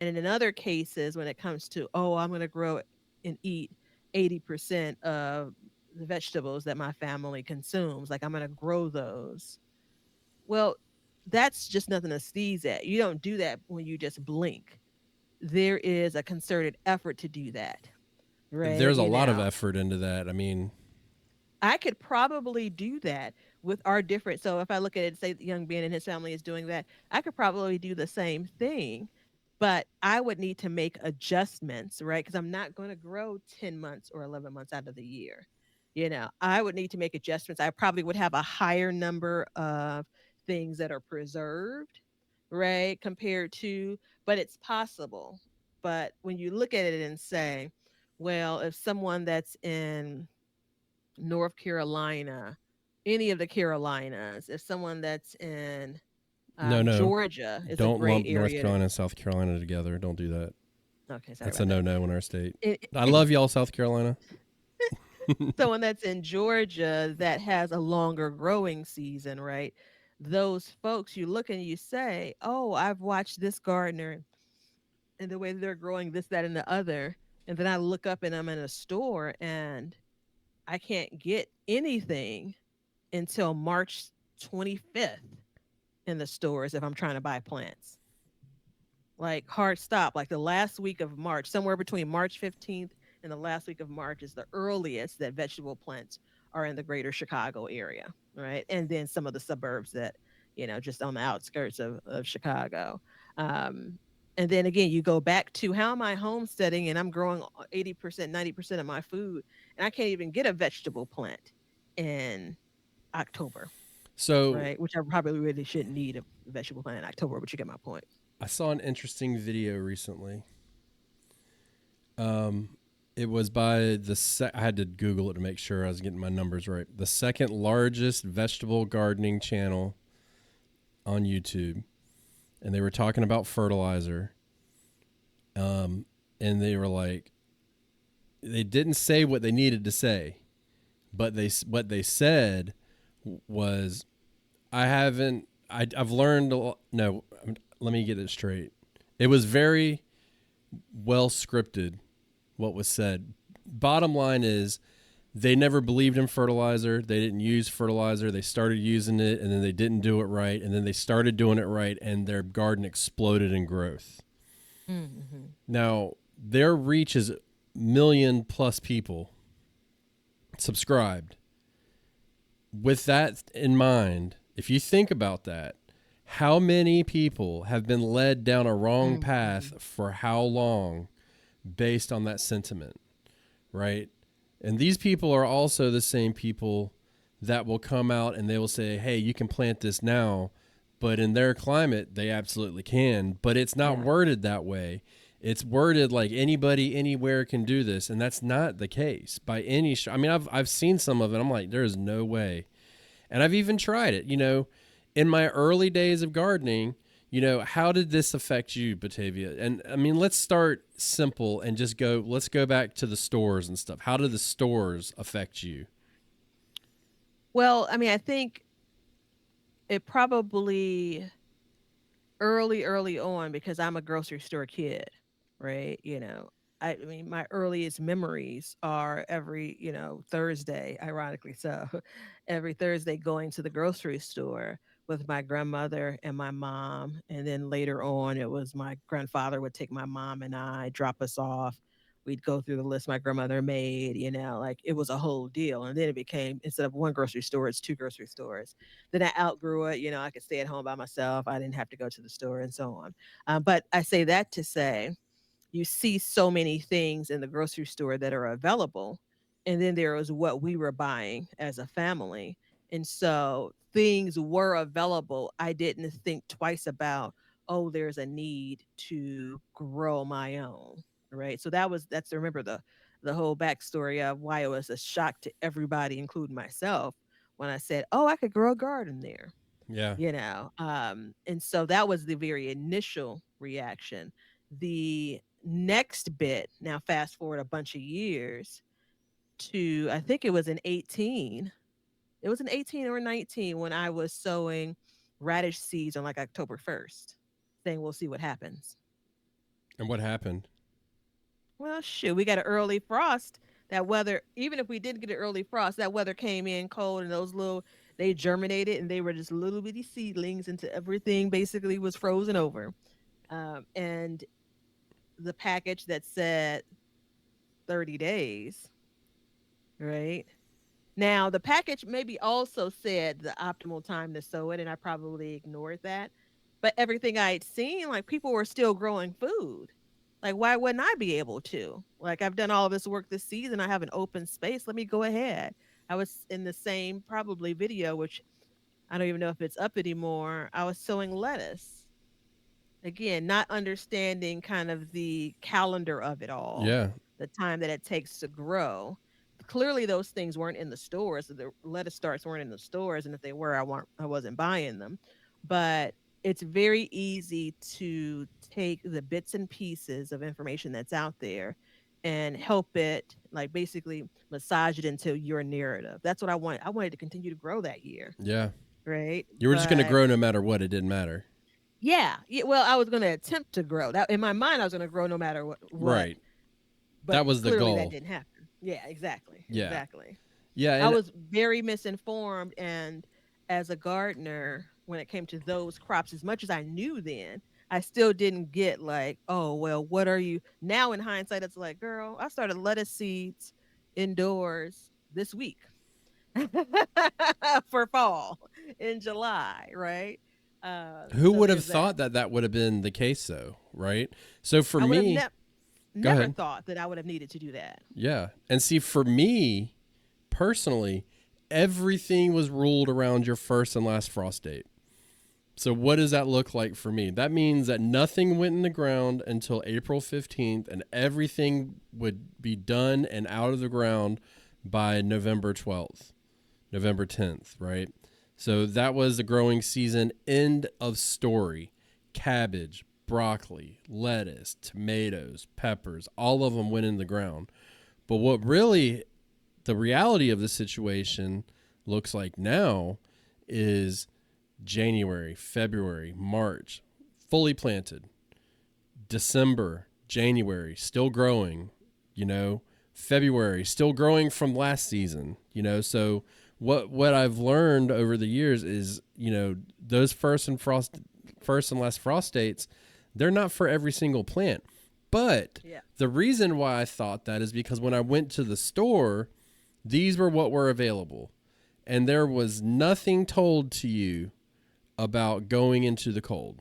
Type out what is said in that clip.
And in other cases, when it comes to, oh, I'm going to grow and eat 80% of the vegetables that my family consumes, like I'm going to grow those. Well, that's just nothing to sneeze at. You don't do that when you just blink. There is a concerted effort to do that, right? There's a You lot of know, effort into that. I mean, I could probably do that with our different. So if I look at it, say the young Ben and his family is doing that, I could probably do the same thing, but I would need to make adjustments, right? Because I'm not going to grow 10 months or 11 months out of the year. I would need to make adjustments. I probably would have a higher number of things that are preserved, right? Compared to, but it's possible. But when you look at it and say, well, if someone that's in North Carolina, any of the Carolinas, if someone that's in no, no. Georgia is a Don't great lump North area to. Carolina and South Carolina together. Don't do that. Okay, sorry That's a about that. no-no in our state. It, I love y'all, South Carolina. someone that's in Georgia that has a longer growing season, right? Those folks, you look and you say, "Oh, I've watched this gardener and the way they're growing this, that, and the other," and then I look up and I'm in a store and I can't get anything until March 25th in the stores if I'm trying to buy plants. Like hard stop, like the last week of March, somewhere between March 15th and the last week of March is the earliest that vegetable plants are in the greater Chicago area, right? And then some of the suburbs that, just on the outskirts of Chicago. Um, and then again, you go back to how am I homesteading and I'm growing 80%, 90% of my food, and I can't even get a vegetable plant in October, So right? Which I probably really shouldn't need a vegetable plant in October, but you get my point. I saw an interesting video recently. Um, it was by I had to Google it to make sure I was getting my numbers right. The second largest vegetable gardening channel on YouTube, and they were talking about fertilizer. And they were like, they didn't say what they needed to say, but what they said was, I've learned a lot. No, let me get it straight. It was very well scripted what was said. Bottom line is, they never believed in fertilizer. They didn't use fertilizer. They started using it and then they didn't do it right. And then they started doing it right and their garden exploded in growth. Mm-hmm. Now, their reach is million plus people subscribed. With that in mind, if you think about that, how many people have been led down a wrong Mm-hmm. path for how long based on that sentiment, right? And these people are also the same people that will come out and they will say, hey, you can plant this now. But in their climate, they absolutely can. But it's not Yeah. worded that way. It's worded like anybody, anywhere can do this. And that's not the case by any I mean, I've seen some of it. I'm like, there is no way. And I've even tried it. In my early days of gardening, how did this affect you, Batavia? And I mean, let's start simple and just let's go back to the stores and stuff. How did the stores affect you? Well, I mean, I think it probably early on because I'm a grocery store kid, right? I mean, my earliest memories are every, Thursday, ironically so, every Thursday going to the grocery store with my grandmother and my mom. And then later on, it was my grandfather would take my mom and I, drop us off. We'd go through the list my grandmother made, like it was a whole deal. And then it became, instead of one grocery store, it's two grocery stores. Then I outgrew it. I could stay at home by myself. I didn't have to go to the store and so on. But I say that to say, you see so many things in the grocery store that are available. And then there was what we were buying as a family. And so things were available. I didn't think twice about, oh, there's a need to grow my own. Right. So that's remember the whole backstory of why it was a shock to everybody, including myself, when I said, oh, I could grow a garden there. Yeah. And so that was the very initial reaction. The next bit, now fast forward a bunch of years to, I think it was in 18, it was in 18 or 19 when I was sowing radish seeds on like October 1st, saying we'll see what happens. And what happened? Well, shoot, we got an early frost. That weather, even if we did get an early frost, that weather came in cold, and those little, they germinated, and they were just little bitty seedlings, into everything basically was frozen over. And the package that said 30 days, right? Now, the package maybe also said the optimal time to sow it, and I probably ignored that. But everything I had seen, like, people were still growing food. Like, why wouldn't I be able to? Like, I've done all this work this season. I have an open space. Let me go ahead. I was in the same probably video, which I don't even know if it's up anymore. I was sowing lettuce. Again, not understanding kind of the calendar of it all, Yeah. the time that it takes to grow. Clearly, those things weren't in the stores. The lettuce starts weren't in the stores, and if they were, I wasn't buying them. But it's very easy to take the bits and pieces of information that's out there and help it, like, basically massage it into your narrative. That's what I want. I wanted to continue to grow that year, Yeah. right? You were just going to But grow no matter what. It didn't matter. yeah, yeah. Well, I was going to attempt to grow. That in my mind, I was going to grow no matter what. Right. But That was the clearly, that goal. didn't happen. Yeah, exactly, Yeah. exactly. Yeah. I And was very misinformed, and as a gardener, when it came to those crops, as much as I knew then, I still didn't get, like, oh well, what are you now? In hindsight, it's like, girl, I started lettuce seeds indoors this week for fall in July, right? who So would have there's that. thought that that would have been the case, though? Right. So for I would have me, go never ahead. thought that I would have needed to do that. Yeah. And see, for me personally, everything was ruled around your first and last frost date. So what does that look like for me? That means that nothing went in the ground until April 15th, and everything would be done and out of the ground by November 12th, November 10th, right? So that was the growing season. End of story. Cabbage, broccoli, lettuce, tomatoes, peppers, all of them went in the ground. But what really the reality of the situation looks like now is January, February, March, fully planted. December, January, still growing, you know. February, still growing from last season, you know. So what I've learned over the years is, you know, those first and last frost dates, they're not for every single plant. But Yeah. the reason why I thought that is because when I went to the store, these were what were available. And there was nothing told to you about going into the cold.